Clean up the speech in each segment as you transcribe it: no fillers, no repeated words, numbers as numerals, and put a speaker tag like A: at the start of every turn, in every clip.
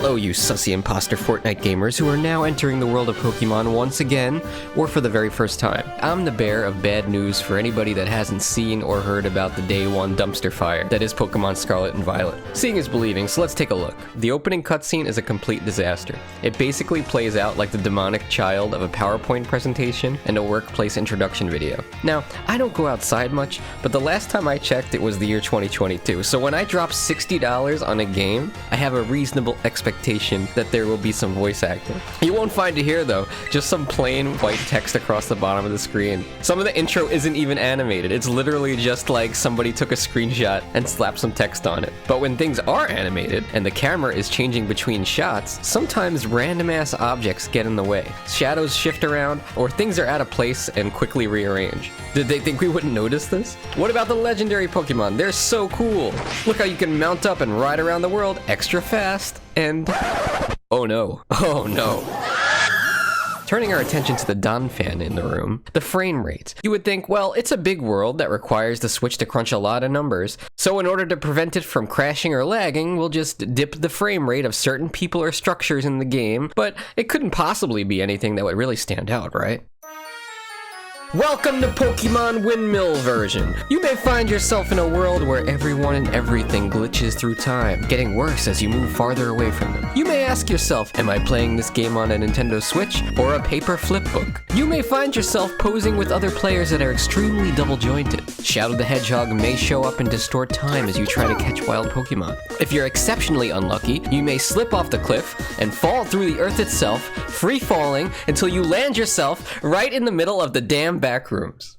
A: Hello, you sussy imposter Fortnite gamers who are now entering the world of Pokemon once again, or for the very first time. I'm the bearer of bad news for anybody that hasn't seen or heard about the day one dumpster fire that is Pokemon Scarlet and Violet. Seeing is believing, so let's take a look. The opening cutscene is a complete disaster. It basically plays out like the demonic child of a PowerPoint presentation and a workplace introduction video. Now, I don't go outside much, but the last time I checked it was the year 2022, so when I drop $60 on a game, I have a reasonable expectation that there will be some voice acting. You won't find it here though, just some plain white text across the bottom of the screen. Some of the intro isn't even animated, it's literally just like somebody took a screenshot and slapped some text on it. But when things are animated and the camera is changing between shots, sometimes random ass objects get in the way. Shadows shift around, or things are out of place and quickly rearrange. Did they think we wouldn't notice this? What about the legendary Pokemon? They're so cool! Look how you can mount up and ride around the world extra fast, and... oh no. Oh no. Turning our attention to the Don fan in the room, the frame rate. You would think, well, it's a big world that requires the Switch to crunch a lot of numbers, so in order to prevent it from crashing or lagging, we'll just dip the frame rate of certain people or structures in the game, but it couldn't possibly be anything that would really stand out, right? Welcome to Pokemon Windmill version. You may find yourself in a world where everyone and everything glitches through time, getting worse as you move farther away from them. You may ask yourself, am I playing this game on a Nintendo Switch or a paper flip book? You may find yourself posing with other players that are extremely double-jointed. Shadow the Hedgehog may show up and distort time as you try to catch wild Pokemon. If you're exceptionally unlucky, you may slip off the cliff and fall through the earth itself, free-falling until you land yourself right in the middle of the damn back rooms.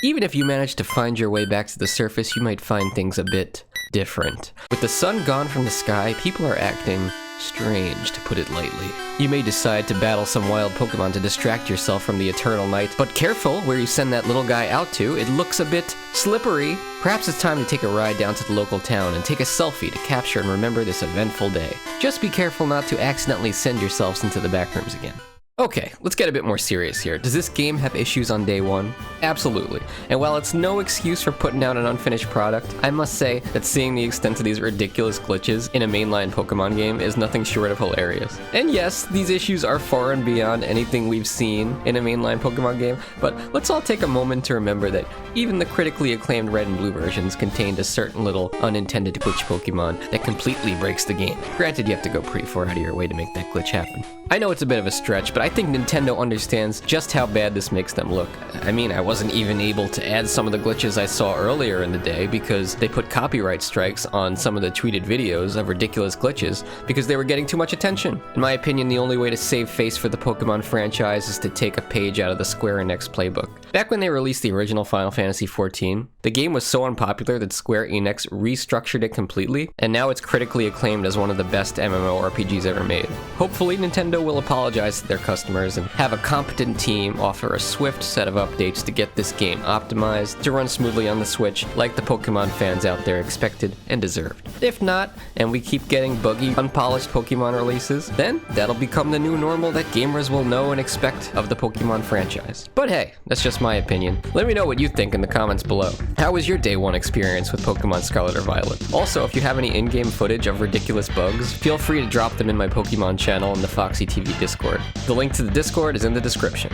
A: Even if you manage to find your way back to the surface, you might find things a bit different. With the sun gone from the sky, people are acting strange, to put it lightly. You may decide to battle some wild Pokemon to distract yourself from the eternal night, but careful where you send that little guy out to, it looks a bit slippery. Perhaps it's time to take a ride down to the local town and take a selfie to capture and remember this eventful day. Just be careful not to accidentally send yourselves into the back rooms again. Okay, let's get a bit more serious here. Does this game have issues on day one? Absolutely. And while it's no excuse for putting out an unfinished product, I must say that seeing the extent of these ridiculous glitches in a mainline Pokemon game is nothing short of hilarious. And yes, these issues are far and beyond anything we've seen in a mainline Pokemon game, but let's all take a moment to remember that even the critically acclaimed Red and Blue versions contained a certain little unintended glitch Pokemon that completely breaks the game. Granted, you have to go pretty far out of your way to make that glitch happen. I know it's a bit of a stretch, but I think Nintendo understands just how bad this makes them look. I mean, I wasn't even able to add some of the glitches I saw earlier in the day because they put copyright strikes on some of the tweeted videos of ridiculous glitches because they were getting too much attention. In my opinion, the only way to save face for the Pokemon franchise is to take a page out of the Square Enix playbook. Back when they released the original Final Fantasy XIV, the game was so unpopular that Square Enix restructured it completely, and now it's critically acclaimed as one of the best MMORPGs ever made. Hopefully, Nintendo will apologize to their customers and have a competent team offer a swift set of updates to get this game optimized to run smoothly on the Switch like the Pokemon fans out there expected and deserved. If not, and we keep getting buggy, unpolished Pokemon releases, then that'll become the new normal that gamers will know and expect of the Pokemon franchise. But hey, that's just my opinion. Let me know what you think in the comments below. How was your day one experience with Pokemon Scarlet or Violet? Also, if you have any in-game footage of ridiculous bugs, feel free to drop them in my Pokemon channel in the Foxy TV Discord. The link to the Discord is in the description.